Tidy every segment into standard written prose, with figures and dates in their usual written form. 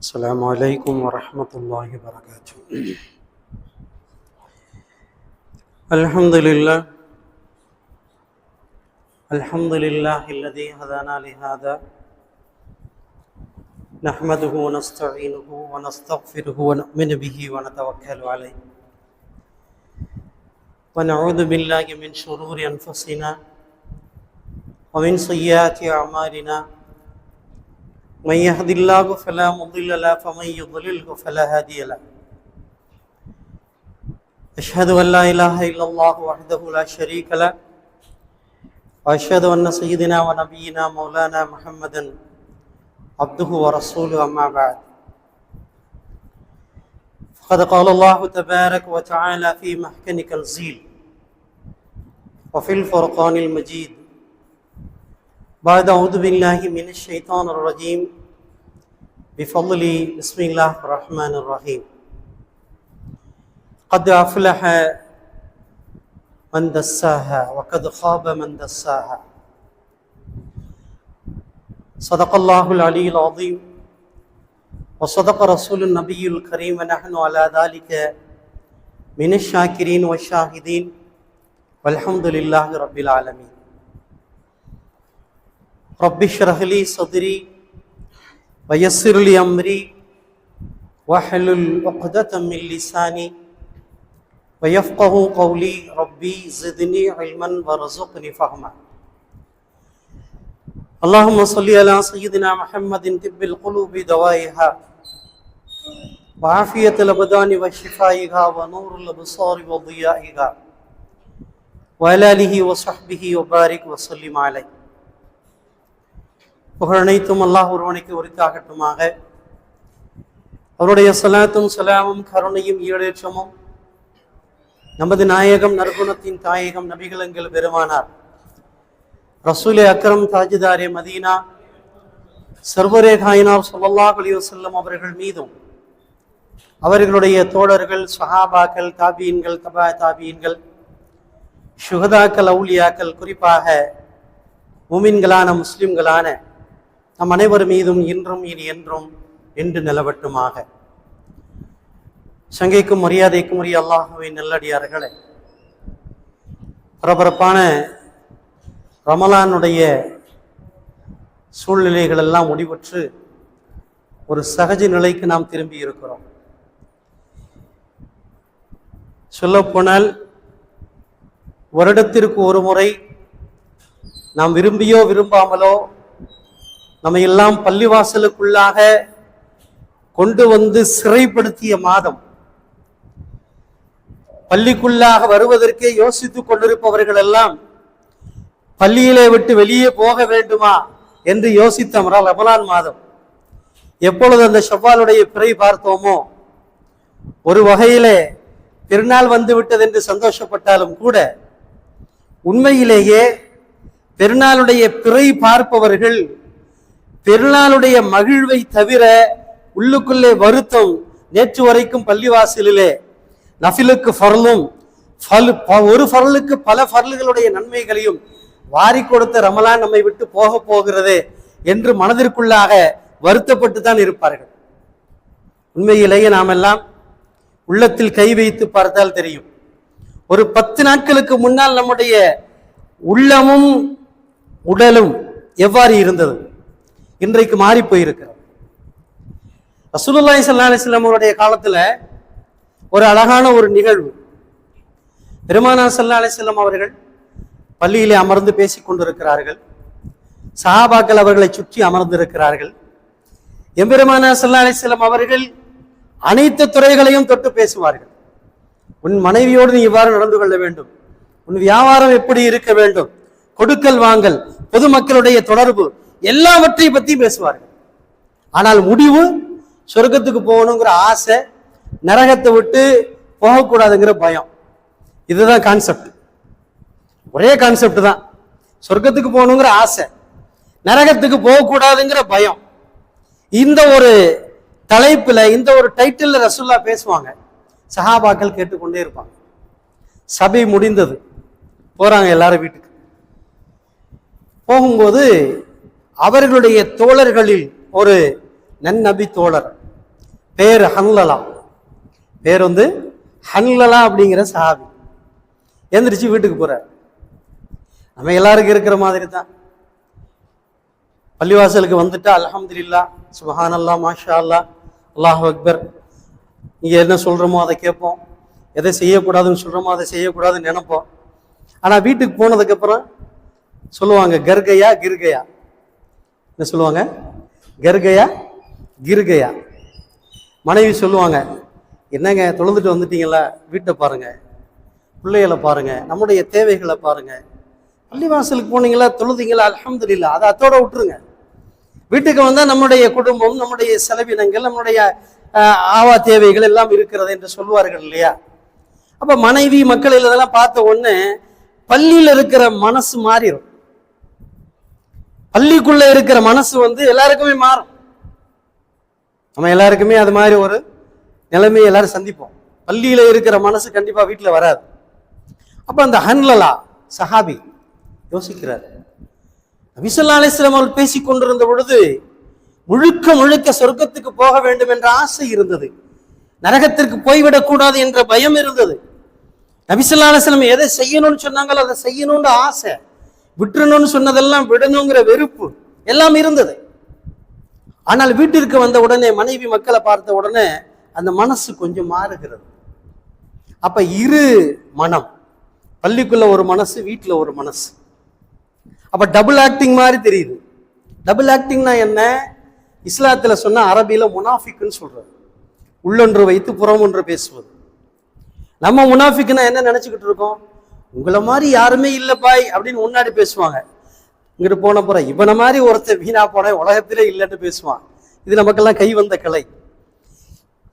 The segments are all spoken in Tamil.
السلام عليكم ورحمة الله وبركاته. الحمد لله الذي هدانا لهذا نحمده ونستعينه ونستغفره ونؤمن به ونتوكل عليه ونعوذ بالله من شرور أنفسنا ومن سيئات أعمالنا من يهد الله فلا مضل له ومن يضلله فلا هادي له. أشهد أن لا إله إلا الله وحده لا شريك له وأشهد أن سيدنا ونبينا مولانا محمدا عبده ورسوله. أما بعد، فقد قال الله تبارك وتعالى في محكم تنزيل وفي الفرقان المجيد بعد أعوذ بالله من الشيطان الرجيم بفضل بسم الله الرحمن الرحيم. قد أفلح من دساها وقد خاب من دساها. صدق الله العلي العظيم وصدق رسول النبي الكريم ونحن على ذلك من الشاكرين والشاهدين والحمد لله رب العالمين. رب اشرح لي صدري ويسر لي أمري واحلل عقدة من لساني ويفقه قولي. ربي زدني علما وارزقني فهما. اللهم صل على سيدنا محمد طب القلوب دوائها وعافية الأبدان وشفائها ونور الأبصار وضيائها وعلى آله وصحبه وبارك وسلم عليه. புகழனைத்தும் அல்லாஹ் ஒருவனுக்கு உரித்தாகட்டுமாக. அவருடைய ஸலாத்தும் ஸலாமும் கருணையும் ஈடேற்றமும் நமது நாயகம் நற்குணத்தின் தாயகம் நபிகளங்கள் பெருமானார் ரசூலே அக்ரம் தாஜிதாரே மதீனா சர்வரே காயினார் ஸல்லல்லாஹு அலைஹி வஸல்லம் அவர்கள் மீதும் அவர்களுடைய தோழர்கள் சஹாபாக்கள் தாபீன்கள் தபா தாபீன்கள் ஷுஹதாக்கள் அவுலியாக்கள் குறிப்பாக முமின்களான முஸ்லிம்களான நம் அனைவர் மீதும் இன்றும் இனி என்றும் நின்று நிலவட்டுமாக. சங்கைக்கும் மரியாதைக்கும் உரிய அல்லாஹ்வின் நல்லடியார்களே, பரபரப்பான ரமலானுடைய சூழ்நிலைகள் எல்லாம் முடிவுற்று ஒரு சகஜ நிலைக்கு நாம் திரும்பி இருக்கிறோம். சொல்லப்போனால் வருடத்திற்கு ஒரு முறை நாம் விரும்பியோ விரும்பாமலோ நம்ம எல்லாம் பள்ளிவாசலுக்குள்ளாக கொண்டு வந்து சிறைப்படுத்திய மாதம். பள்ளிக்குள்ளாக வருவதற்கே யோசித்துக் கொண்டிருப்பவர்கள் எல்லாம் பள்ளியிலே விட்டு வெளியே போக வேண்டுமா என்று யோசித்த ரமலான் மாதம். எப்பொழுது அந்த ஷவ்வாலுடைய பிறை பார்த்தோமோ, ஒரு வகையிலே பெருநாள் வந்து விட்டது என்று சந்தோஷப்பட்டாலும் கூட உண்மையிலேயே பெருநாளுடைய பிறை பார்ப்பவர்கள் பெருநாளுடைய மகிழ்வை தவிர உள்ளுக்குள்ளே வருத்தம். நேற்று வரைக்கும் பள்ளிவாசலிலே நஃபிலுக்கு ஃபர்லும் ஒரு ஃபர்லுக்கு பல ஃபர்லுகளுடைய நன்மைகளையும் வாரி கொடுத்த ரமலான் நம்மை விட்டு போக போகிறதே என்று மனதிற்குள்ளாக வருத்தப்பட்டு தான் இருப்பார்கள். உண்மையிலேயே நாம் எல்லாம் உள்ளத்தில் கை வைத்து பார்த்தால் தெரியும். ஒரு 10 நாட்களுக்கு முன்னால் நம்முடைய உள்ளமும் உடலும் எவ்வாறு இருந்தது, இன்றைக்கு மாறி போயிருக்கிறது. ரசூலுல்லாஹி ஸல்லல்லாஹு அலைஹி வஸல்லம் அவருடைய காலத்துல ஒரு அழகான ஒரு நிகழ்வு. பெருமானார் ஸல்லல்லாஹு அலைஹி வஸல்லம் அவர்கள் பள்ளியிலே அமர்ந்து பேசிக் கொண்டிருக்கிறார்கள். சஹாபாக்கள் அவர்களை சுற்றி அமர்ந்திருக்கிறார்கள். எம்பெருமானார் ஸல்லல்லாஹு அலைஹி வஸல்லம் அவர்கள் அனைத்து துறைகளையும் தொட்டு பேசுவார்கள். உன் மனைவியோடு நீ இவ்வாறு நடந்து கொள்ள வேண்டும், உன் வியாபாரம் எப்படி இருக்க வேண்டும், கொடுக்கல் வாங்கல், பொதுமக்களுடைய தொடர்பு, எல்லாவற்றை பத்தி பேசுவார்கள். ஆனால் முடிவு சொர்க்கத்துக்கு போகணுங்கிற ஆசை, நரகத்தை விட்டு போகக்கூடாதுங்கிற பயம். இதுதான் கான்செப்ட். ஒரே கான்செப்ட் தான். சொர்க்கத்துக்கு போகணுங்கிற ஆசை, நரகத்துக்கு போகக்கூடாதுங்கிற பயம். இந்த ஒரு தலைப்புல, இந்த ஒரு டைட்டில் ரசூல்லா பேசுவாங்க. சஹாபாக்கள் கேட்டுக்கொண்டே இருப்பாங்க. சபை முடிந்தது, போறாங்க எல்லாரும் வீட்டுக்கு. போகும்போது அவர்களுடைய தோழர்களில் ஒரு நன்னபி தோழர் பேர் ஹன்லலா. பேர் வந்து ஹன்லலா அப்படிங்கிற சஹாபி. எந்திரிச்சு வீட்டுக்கு போறார். நம்ம எல்லாருக்கும் இருக்கிற மாதிரி தான். பள்ளிவாசலுக்கு வந்துட்டா அல்ஹம்துலில்லாஹ், சுப்ஹானல்லாஹ், மாஷா அல்லாஹ், அல்லாஹு அக்பர், இங்க என்ன சொல்றோமோ அதை கேட்போம், எதை செய்யக்கூடாதுன்னு சொல்றோமோ அதை செய்யக்கூடாதுன்னு நினைப்போம். ஆனா வீட்டுக்கு போனதுக்கு அப்புறம் சொல்லுவாங்க கர்கையா கிர்கையா. என்ன சொல்லுவாங்க? கர்கையா கிர்கையா. மனைவி சொல்லுவாங்க, என்னங்க தொழுதுட்டு வந்துட்டீங்களா, வீட்டை பாருங்க, பிள்ளைகளை பாருங்க, நம்முடைய தேவைகளை பாருங்க. பள்ளிவாசலுக்கு போனீங்களா, தொழுதிங்களா, அல்ஹம்துலில்லாஹ், அதை அத்தோட விட்டுருங்க. வீட்டுக்கு வந்தா நம்முடைய குடும்பம், நம்முடைய செலவினங்கள், நம்முடைய ஆவா தேவைகள் எல்லாம் இருக்கிறது என்று சொல்லுவார்கள் இல்லையா? அப்ப மனைவி மக்கள் இதெல்லாம் பார்த்த உடனே பள்ளியில இருக்கிற மனசு மாறிடும். பள்ளிக்குள்ள இருக்கிற மனசு வந்து எல்லாருக்குமே மாறும். நம்ம எல்லாருக்குமே அது மாதிரி ஒரு நிலைமையை எல்லாரும் சந்திப்போம். பள்ளியில இருக்கிற மனசு கண்டிப்பா வீட்டுல வராது. அப்ப அந்த ஹன்லலா சஹாபி யோசிக்கிறார். நபி ஸல்லல்லாஹு அலைஹி வஸல்லம் அவர்கள் பேசிக் கொண்டிருந்த பொழுது முழுக்க முழுக்க சொர்க்கத்துக்கு போக வேண்டும் என்ற ஆசை இருந்தது. நரகத்திற்கு போய்விடக் கூடாது என்ற பயம் இருந்தது. நபி ஸல்லல்லாஹு அலைஹி வஸல்லம் எதை செய்யணும்னு சொன்னாங்களோ அதை செய்யணும்னு ஆசை, விட்டுறணும்னு சொன்னதெல்லாம் விடணுங்கிற வெறுப்பு எல்லாம் இருந்தது. ஆனால் வீட்டிற்கு வந்த உடனே, மனைவி மக்களை பார்த்த உடனே அந்த மனசு கொஞ்சம் மாறுகிறது. அப்ப இரு மனம், பள்ளிக்குள்ள ஒரு மனசு, வீட்டுல ஒரு மனசு. அப்ப டபுள் ஆக்டிங் மாதிரி தெரியுது. டபுள் ஆக்டிங்னா என்ன? இஸ்லாத்துல சொன்ன அரபியில முனாஃபிக்னு சொல்றது, உள்ளொன்று வைத்து புறம் ஒன்று பேசுவது. நம்ம முனாஃபிக்னா என்ன நினைச்சுக்கிட்டு இருக்கோம்? உங்களை மாதிரி யாருமே இல்லை பாய் அப்படின்னு முன்னாடி பேசுவாங்க. இங்கிட்டு போன போற இவனை மாதிரி ஒருத்தர் வீணா போன உலகத்திலே இல்லைன்னு பேசுவான். இது நமக்கெல்லாம் கை வந்த கலை.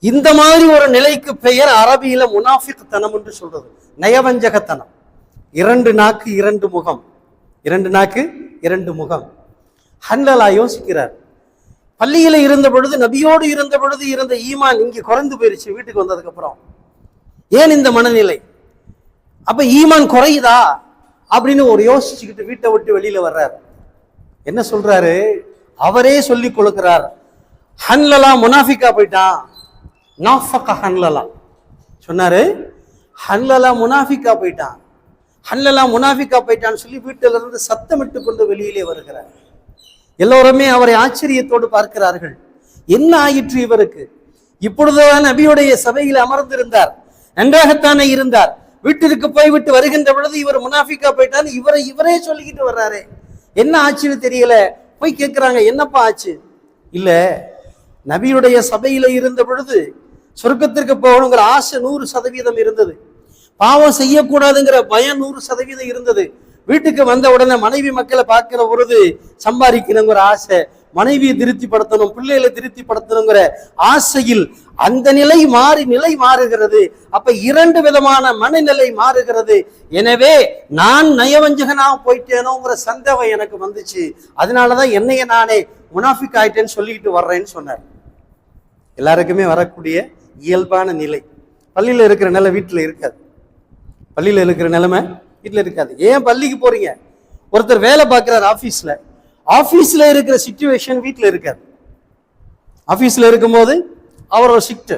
இந்த மாதிரி ஒரு நிலைக்கு பெயர் அரபியில முனாஃபிக் தனம் என்று சொல்றது, நயவஞ்சகத்தனம். இரண்டு நாக்கு இரண்டு முகம், இரண்டு நாக்கு இரண்டு முகம். ஹன்லலா யோசிக்கிறார். பள்ளியில இருந்த பொழுது, நபியோடு இருந்த பொழுது இருந்த ஈமான் இங்கே குறைந்து போயிருச்சு. வீட்டுக்கு வந்ததுக்கு அப்புறம் ஏன் இந்த மனநிலை? அப்ப ஈமான் குறையுதா அப்படின்னு ஒரு யோசிச்சுக்கிட்டு வீட்டை விட்டு வெளியில வர்றார். என்ன சொல்றாரு? அவரே சொல்லி கொடுக்கிறார், ஹன்லலா முனாஃபிக்கா போயிட்டான். நாஃபக ஹன்லலா சொன்னாரு, ஹன்லலா முனாஃபிக்கா போயிட்டான், ஹன்லலா முனாஃபிக்கா போயிட்டான்னு சொல்லி வீட்டில இருந்து சத்தமிட்டு கொண்டு வெளியிலே வருகிறார். எல்லோருமே அவரை ஆச்சரியத்தோடு பார்க்கிறார்கள். என்ன ஆயிற்று இவருக்கு? இப்பொழுதுதான் நபியுடைய சபையில் அமர்ந்திருந்தார், நன்றாகத்தானே இருந்தார். வீட்டிற்கு போய்விட்டு வருகின்ற பொழுது இவர் முனாஃபிக்கா போயிட்டான்னு இவரே சொல்லிக்கிட்டு வர்றாரு. என்ன ஆச்சுன்னு தெரியல. போய் கேட்கிறாங்க, என்னப்பா ஆச்சு? இல்ல, நபியுடைய சபையில இருந்த பொழுது சொர்க்கத்திற்கு போகணுங்கிற ஆசை 100% இருந்தது, பாவம் செய்யக்கூடாதுங்கிற பயம் 100% இருந்தது. வீட்டுக்கு வந்த உடனே மனைவி மக்களை பார்க்கிற பொழுது சம்பாதிக்கணுங்கிற ஆசை, மனைவியை திருப்திப்படுத்தணும், பிள்ளைகளை திருப்திப்படுத்தணுங்கிற ஆசையில் அந்த நிலை மாறுகிறது. அப்ப இரண்டு விதமான மனநிலை மாறுகிறது. எனவே நான் நயவஞ்சகனா போயிட்டேனோங்கிற சந்தேகம் எனக்கு வந்துச்சு. அதனாலதான் என்னைய நானே முனாஃபிக் ஆயிட்டேன்னு சொல்லிக்கிட்டு வர்றேன்னு சொன்னார். எல்லாருக்குமே வரக்கூடிய இயல்பான நிலை. பள்ளியில இருக்கிற நிலை வீட்டுல இருக்காது. பள்ளியில இருக்கிற நிலைமை வீட்டுல இருக்காது. ஏன் பள்ளிக்கு போறீங்க? ஒருத்தர் வேலை பார்க்கிறார் ஆபீஸ்ல, ஆபீஸ்ல இருக்கிற சிச்சுவேஷன் வீட்டுல இருக்காது. ஆபீஸ்ல இருக்கும்போது அவர் ஒரு ஷிஃப்ட்,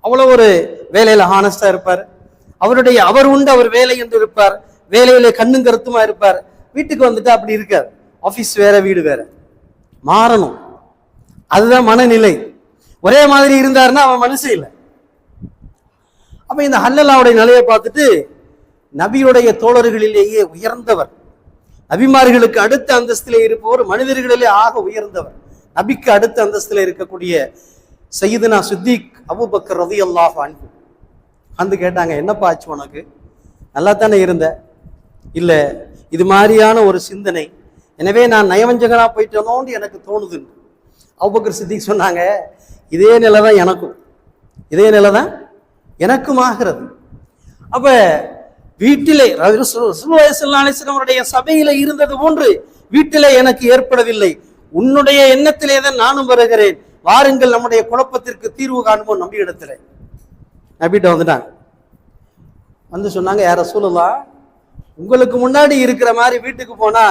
அவ்வளவு ஒரு வேலையில ஹானஸ்டா இருப்பார். அவர் உண்டு அவர் வேலை என்று இருப்பார், வேலையில கண்ணும் கருத்துமா இருப்பார். வீட்டுக்கு வந்துட்டு அப்படி இருக்காது. ஆபீஸ் வேற, வீடு வேற. மாறணும், அதுதான் மனநிலை. ஒரே மாதிரி இருந்தாருன்னா அவன் மனுஷன் இல்லை. அப்ப இந்த ஹன்லலாவுடைய நிலையை பார்த்துட்டு, நபியுடைய தோழர்களிலேயே உயர்ந்தவர், நபிமார்களுக்கு அடுத்த அந்தஸ்திலே இருப்பவர், மனிதர்களிலே ஆக உயர்ந்தவர், நபிக்கு அடுத்த அந்தஸ்திலே இருக்கக்கூடிய சையதுனா சித்திக் அபூபக்கர் ரலியல்லாஹு அன்ஹு வந்து கேட்டாங்க, என்னப்பா ஆச்சு உனக்கு? நல்லா தானே இருந்த? இல்ல, இது மாதிரியான ஒரு சிந்தனை, எனவே நான் நயவஞ்சகனா போயிட்டேனோன்னு எனக்கு தோணுது. அபூபக்கர் சித்திக் சொன்னாங்க, இதே நிலைதான் எனக்கும், இதே நிலைதான் எனக்கும் ஆகிறது. அப்ப வீட்டிலே ரசூலுல்லாஹி ஸல்லல்லாஹு அலைஹி வஸல்லம் அவருடைய சபையில இருந்தது போன்று வீட்டிலே எனக்கு ஏற்படவில்லை. உன்னுடைய எண்ணத்திலே தான் நானும் வருகிறேன், வாருங்கள் நம்முடைய குழப்பத்திற்கு தீர்வு காணுவோம். நம்பி இடத்துல நபிட்ட வந்துட்டாங்க. வந்து சொன்னாங்க, யா ரசூலுல்லாஹ், உங்களுக்கு முன்னாடி இருக்கிற மாதிரி வீட்டுக்கு போனா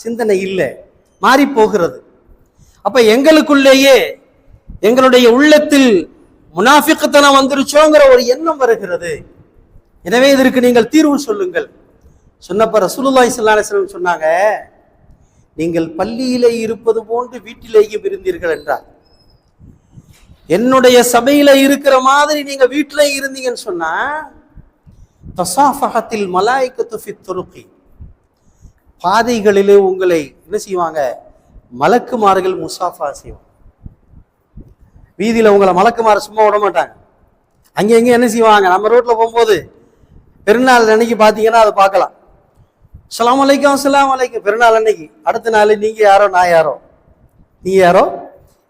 சிந்தனை இல்லை, மாறி போகிறது. அப்ப எங்களுக்குள்ளேயே எங்களுடைய உள்ளத்தில் முனாஃபிக்குத்தனம் வந்துருச்சோங்கிற ஒரு எண்ணம் வருகிறது. எனவே இதற்கு நீங்கள் தீர்வு சொல்லுங்கள். சொன்னப்ப ரசூலுல்லாஹி ஸல்லல்லாஹு அலைஹி வஸல்லம் சொன்னாங்க, நீங்கள் பள்ளியிலே இருப்பது போன்று வீட்டிலேயும் இருந்தீர்கள் என்றார். என்னுடைய சபையில இருக்கிற மாதிரி நீங்க வீட்டில இருந்தீங்கன்னு சொன்னா, தஸாஃபஹத்தில் மலாயிகத்து ஃபித் துருகி, பாதைகளிலே உங்களை என்ன செய்வாங்க, மலக்குமார்கள் முசாஃபா செய்வாங்க. வீதியில உங்களை மலக்குமார சும்மா விட மாட்டாங்க. அங்கே எங்கே என்ன செய்வாங்க, நம்ம ரோட்ல போகும்போது பெருநாள் அன்னைக்கு பார்த்தீங்கன்னா அதை பார்க்கலாம். அஸ்ஸலாமு அலைக்கும் அஸ்ஸலாமு அலைக்கும், பெருநாள் அன்னைக்கு. அடுத்த நாள் நீங்க யாரோ நான் யாரோ, நீங்க யாரோ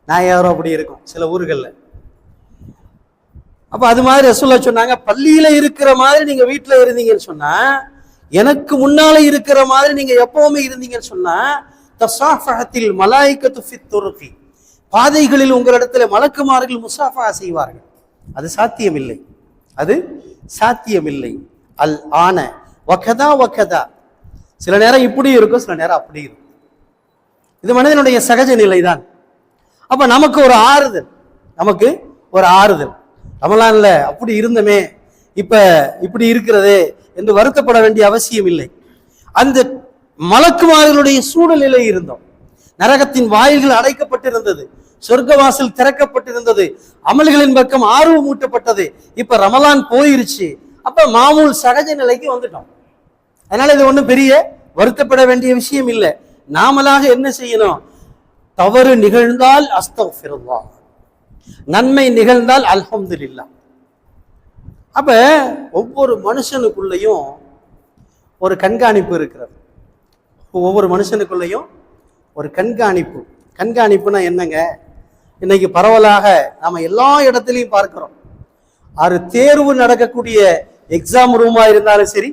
நான் யாரோ, அப்படி இருக்கும் சில ஊர்கள்ல. அப்ப அது மாதிரி ரசூலுல்லாஹ் சொன்னாங்க, பள்ளியில இருக்கிற மாதிரி நீங்க வீட்டுல இருந்தீங்கன்னு சொன்னா, எனக்கு முன்னால இருக்கிற மாதிரி நீங்க எப்பவுமே இருந்தீங்கன்னு சொன்னா, தஸாஃபஹத்தில் மலாயிகத்து ஃபித் துருகி, பாதைகளில் உங்களிடத்துல மலக்குமார்கள் முசாஃபா செய்வார்கள். அது சாத்தியமில்லை, அது சாத்தியமில்லை. அல் ஆன வகதா வகதா, சில நேரம் இப்படி இருக்கும், சில நேரம் அப்படி இருக்கும். இது மனிதனுடைய சகஜ நிலைதான். அப்ப நமக்கு ஒரு ஆறுதல், நமக்கு ஒரு ஆறுதல். ரமலான்ல அப்படி இருந்தமே, இப்ப இப்படி இருக்கிறதே என்று வருத்தப்பட வேண்டிய அவசியம் இல்லை. அந்த மலக்குமார்களுடைய சூழலிலே இருந்தோம். நரகத்தின் வாயில்கள் அடைக்கப்பட்டிருந்தது, சொர்க்கவாசல் திறக்கப்பட்டிருந்தது, அமல்களின் பக்கம் ஆர்வம் ஊட்டப்பட்டது. இப்ப ரமலான் போயிருச்சு, அப்ப மாமூல் சகஜ நிலைக்கு வந்துட்டோம். அதனால இது ஒன்றும் பெரிய வருத்தப்பட வேண்டிய விஷயம் இல்லை. நாமளாக என்ன செய்யணும், தவறு நிகழ்ந்தால் அஸ்தக்ஃபிருல்லாஹ், நன்மை நிகழ்ந்தால் அல்ஹம்துலில்லாஹ். அப்ப ஒவ்வொரு மனுஷனுக்குள்ளேயும் ஒரு கண்காணிப்பு இருக்கிறது. ஒவ்வொரு மனுஷனுக்குள்ளேயும் ஒரு கண்காணிப்பு. கண்காணிப்புனா என்னங்க, இன்னைக்கு பரவலாக நாம எல்லா இடத்துலையும் பார்க்கிறோம். அது தேர்வு நடக்கக்கூடிய எக்ஸாம் ரூமா இருந்தாலும் சரி,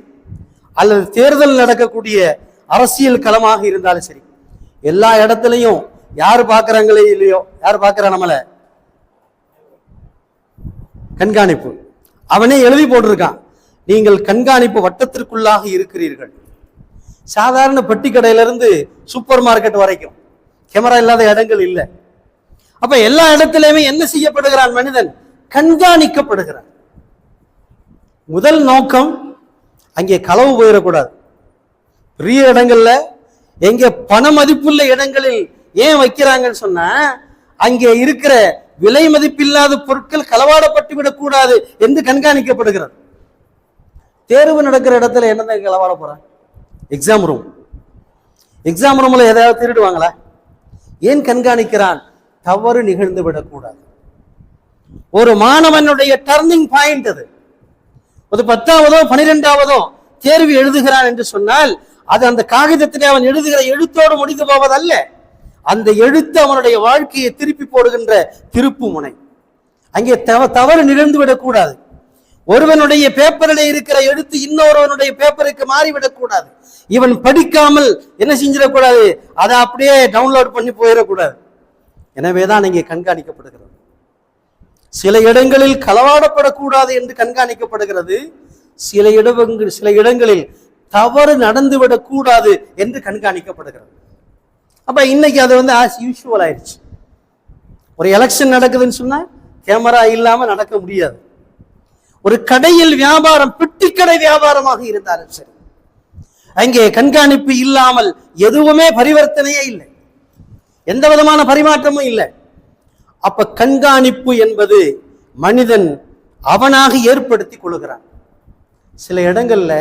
அல்லது தேர்தல் நடக்கக்கூடிய அரசியல் களமாக இருந்தாலும் சரி, எல்லா இடத்துலையும் யாரு பார்க்கறாங்களே இல்லையோ, யார் பார்க்கறா நம்மள, கண்காணிப்பு. அவனே எழுதி போட்டிருக்கான், நீங்கள் கண்காணிப்பு வட்டத்திற்குள்ளாக இருக்கிறீர்கள். சாதாரண பெட்டி கடையிலிருந்து சூப்பர் மார்க்கெட் வரைக்கும் கேமரா இல்லாத இடங்கள் இல்லை. அப்ப எல்லா இடத்திலுமே என்ன செய்யப்படுகிறான், மனிதன் கண்காணிக்கப்படுகிறான். முதல் நோக்கம், அங்கே களவு போயிடக்கூடாது. பெரிய இடங்கள்ல, எங்க பண மதிப்புள்ள இடங்களில் ஏன் வைக்கிறாங்கன்னு சொன்னா, அங்கே இருக்கிற விலை மதிப்பில்லாத பொருட்கள் களவாடப்பட்டு விடக்கூடாது என்று கண்காணிக்கப்படுகிறது. தேர்வு நடக்கிற இடத்துல என்ன களவாட போறாங்க, எக்ஸாம் ரூம். எக்ஸாம் ரூம்ல ஏதாவது திருடுவாங்களா? ஏன் கண்காணிக்கிறான், தவறு நிகழ்ந்து விடக்கூடாது. ஒரு மாணவனுடைய டர்னிங் பாயிண்ட் அது. ஒரு 10ஆவதோ 12ஆவதோ தேர்வு எழுதுகிறான் என்று சொன்னால், அது அந்த காகிதத்திலே அவன் எழுதுகிற எழுத்தோடு முடிந்து போவதல்ல. அந்த எழுத்து அவனுடைய வாழ்க்கையை திருப்பி போடுகின்ற திருப்பு முனை. அங்கே தவறு நிகழ்ந்து விடக்கூடாது. ஒருவனுடைய பேப்பரில் இருக்கிற எழுத்து இன்னொருவனுடைய பேப்பருக்கு மாறிவிடக்கூடாது. இவன் படிக்காமல் என்ன செஞ்சிடக்கூடாது, அதை அப்படியே டவுன்லோட் பண்ணி போயிடக்கூடாது. எனவேதான் இங்கே கண்காணிக்கப்படுகிறது. சில இடங்களில் களவாடப்படக்கூடாது என்று கண்காணிக்கப்படுகிறது. சில இடங்களில் தவறு நடந்துவிடக் கூடாது என்று கண்காணிக்கப்படுகிறது. அப்ப இன்னைக்கு அது ஆஸ் யூஷுவல் ஆயிடுச்சு. ஒரு எலெக்ஷன் நடக்குதுன்னு சொன்னா கேமரா இல்லாம நடக்க முடியாது. ஒரு கடையில் வியாபாரம், பெட்டிக்கடை வியாபாரமாக இருந்தாலும் சரி, அங்கே கண்காணிப்பு இல்லாமல் எதுவுமே பரிவர்த்தனையே இல்லை, எந்த விதமான பரிமாற்றமும் இல்லை. அப்ப கண்காணிப்பு என்பது மனிதன் அவனாக ஏற்படுத்தி கொள்கிறான். சில இடங்கள்ல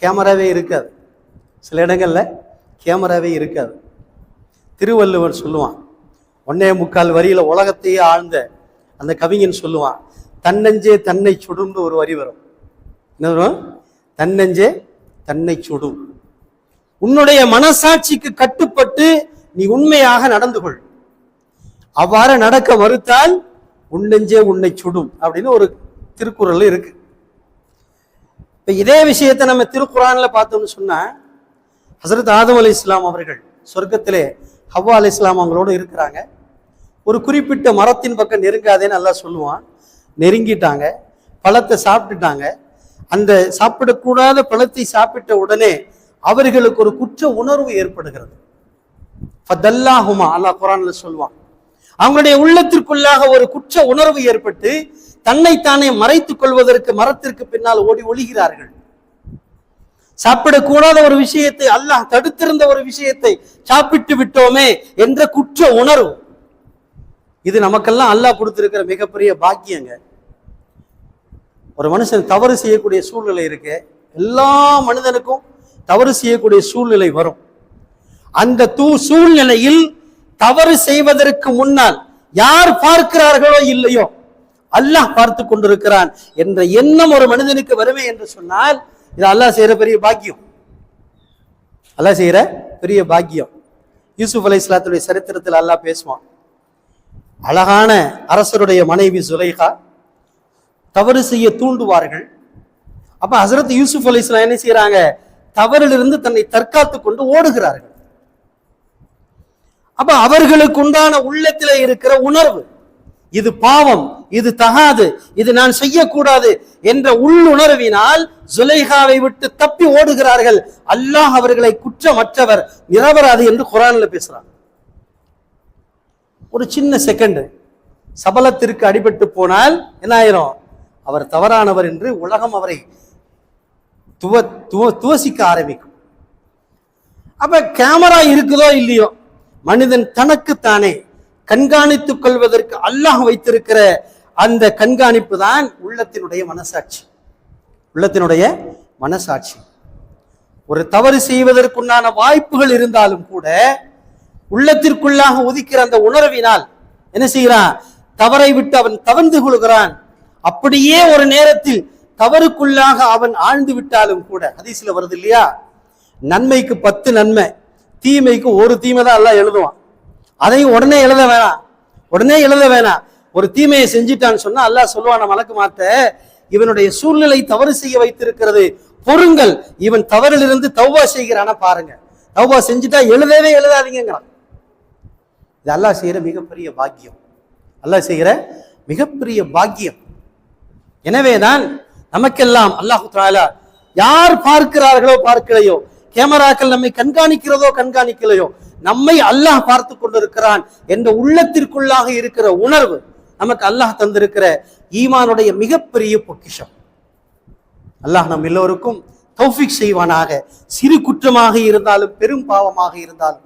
கேமராவே இருக்காது, சில இடங்கள்ல கேமராவே இருக்காது. திருவள்ளுவர் சொல்லுவான், 1.25 வரியில உலகத்தையே ஆழ்ந்த அந்த கவிஞன் சொல்லுவான், தன்னஞ்சே தன்னை சுடும்னு ஒரு வரி வரும். என்ன வரும்? தன்னஞ்சே தன்னை சுடும். உன்னுடைய மனசாட்சிக்கு கட்டுப்பட்டு நீ உண்மையாக நடந்து கொள். அவ்வாறு நடக்க மறுத்தால் உன்னெஞ்சே உன்னை சுடும் அப்படின்னு ஒரு திருக்குறள் இருக்கு. இப்ப இதே விஷயத்தை நம்ம திருக்குறான்ல பார்த்தோம்னு சொன்னா, ஹசரத் ஆதம் அலைஹிஸ்ஸலாம் அவர்கள் சொர்க்கத்திலே ஹவ்வா அலைஹிஸ்ஸலாம் அவங்களோட இருக்கிறாங்க. ஒரு குறிப்பிட்ட மரத்தின் பக்கம் நெருங்காதேன்னு அல்லாஹ் சொல்லுவான். நெருங்கிட்டாங்க, பழத்தை சாப்பிட்டுட்டாங்க. அந்த சாப்பிடக்கூடாத பழத்தை சாப்பிட்ட உடனே அவர்களுக்கு ஒரு குற்ற உணர்வு ஏற்படுகிறது. ஃபதல்லாஹுமா, அல்லாஹ் குர்ஆன்ல சொல்வான். அவங்களுடைய உள்ளத்திற்குள்ளாக ஒரு குற்ற உணர்வு ஏற்பட்டு தன்னைத்தானே மறைத்துக் கொள்வதற்கு மரத்திற்கு பின்னால் ஓடி ஒளிகிறார்கள். சாப்பிடக்கூடாத ஒரு விஷயத்தை, அல்லாஹ் தடுத்திருந்த ஒரு விஷயத்தை சாப்பிட்டு விட்டோமே என்ற குற்ற உணர்வு. இது நமக்கெல்லாம் அல்லாஹ் கொடுத்திருக்கிற மிகப்பெரிய பாக்கியங்க. ஒரு மனுஷன் தவறு செய்யக்கூடிய சூழ்நிலை இருக்கு. எல்லா மனிதனுக்கும் தவறு செய்யக்கூடிய சூழ்நிலை வரும். அந்த சூழ்நிலையில் தவறு செய்வதற்கு முன்னால் யார் பார்க்கிறார்களோ இல்லையோ அல்லாஹ் பார்த்து கொண்டிருக்கிறான் என்ற எண்ணம் ஒரு மனிதனுக்கு வருமே என்று சொன்னால் இது அல்லாஹ் செய்யற பெரிய பாக்கியம். அல்லாஹ் செய்யற பெரிய பாக்கியம். யூசுப் அலைஹிஸ்ஸலாத்துடைய சரித்திரத்தில் அல்லாஹ் பேசுவான். அழகான அரசருடைய மனைவி சுலைஹா தவறு செய்ய தூண்டுவார்கள். அப்ப ஹஸரத் யூசுப் அலைஹிஸ்ஸலாம் என்ன செய்யறாங்க? தவறிலிருந்து தன்னை தற்காத்து கொண்டு ஓடுகிறார்கள். அப்ப அவர்களுக்கு உண்டான உள்ளத்திலே இருக்கிற உணர்வு, இது பாவம், இது தகாது, இது நான் செய்யக்கூடாது என்ற உள்ளுணர்வினால் சுலைஹாவை விட்டு தப்பி ஓடுகிறார்கள். அல்லாஹ் அவர்களை குற்றமற்றவர், நிரபராதி என்று குர்ஆன்ல பேசுறாங்க. ஒரு சின்ன செகண்ட் சபலத்திற்கு அடிபட்டு போனால் என்ன ஆயிரும்? அவர் தவறானவர் என்று உலகம் அவரை துவசிக்க ஆரம்பிக்கும். அப்ப கேமரா இருக்குதோ இல்லையோ, மனிதன் தனக்குத்தானே கண்காணித்துக் கொள்வதற்கு அல்லாஹ் வைத்திருக்கிற அந்த கண்காணிப்பு தான் உள்ளத்தினுடைய மனசாட்சி. உள்ளத்தினுடைய மனசாட்சி. ஒரு தவறு செய்வதற்குண்டான வாய்ப்புகள் இருந்தாலும் கூட உள்ளத்திற்குள்ளாக உதிக்கிற அந்த உணர்வினால் என்ன செய்கிறான்? தவறை விட்டு அவன் தவழ்ந்து கொள்கிறான். அப்படியே ஒரு நேரத்தில் தவறுக்குள்ளாக அவன் ஆழ்ந்து விட்டாலும் கூட, ஹதீஸ்ல வருது இல்லையா, நன்மைக்கு 10 நன்மை, தீமைக்கு ஒரு தீமை தான் எல்லாம் எழுதுவான். அதையும் உடனே எழுத வேணாம். ஒரு தீமையை செஞ்சிட்டான்னு சொன்னா அல்லாஹ் சொல்லுவான் மலக்கு மாத்த, இவனுடைய சூழ்நிலை தவறு செய்ய வைத்திருக்கிறது, பொறுங்கள், இவன் தவறிலிருந்து தௌபா செய்கிறான பாருங்க. தௌபா செஞ்சுட்டா எழுதாதீங்கிறான். இது அல்லாஹ் செய்யற மிகப்பெரிய பாக்கியம். அல்லாஹ் செய்கிற மிகப்பெரிய பாக்கியம். எனவேதான் நமக்கெல்லாம் அல்லாஹு தஆலா யார் பார்க்கிறார்களோ பார்க்கலையோ, கேமராக்கள் நம்மை கண்காணிக்கிறதோ கண்காணிக்கலையோ, நம்மை அல்லாஹ் பார்த்து கொண்டிருக்கிறான் என்ற உள்ளத்திற்குள்ளாக இருக்கிற உணர்வு நமக்கு அல்லாஹ் தந்திருக்கிற ஈமானுடைய மிகப்பெரிய பொக்கிஷம். அல்லாஹ் நம் எல்லோருக்கும் தௌஃபீக் செய்வானாக. சிறு குற்றமாக இருந்தாலும் பெரும் பாவமாக இருந்தாலும்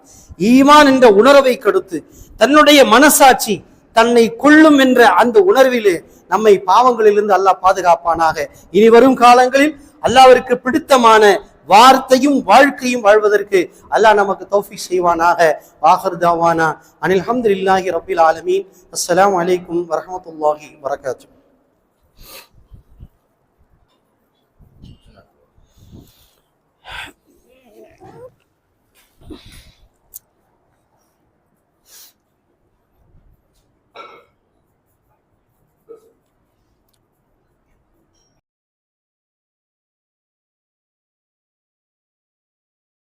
ஈமான் என்ற உணர்வை கொடுத்து தன்னுடைய மனசாட்சி தன்னை கொள்ளும் என்ற அந்த உணர்விலே நம்மை பாவங்களிலிருந்து அல்லாஹ் பாதுகாப்பானாக. இனி வரும் காலங்களில் அல்லாஹ்விற்கு பிடித்தமான வார்த்தையும் வாழ்க்கையும் வாழ்வதற்கு அல்லாஹ் நமக்கு தௌஃபீக் செய்வானாக. ஆகிர் தாவானா அனில் ஹம்துலில்லாஹி ரப்பில் ஆலமீன். அஸ்ஸலாமு அலைக்கும் வரஹ்மத்துல்லாஹி வபரகாத்துஹு.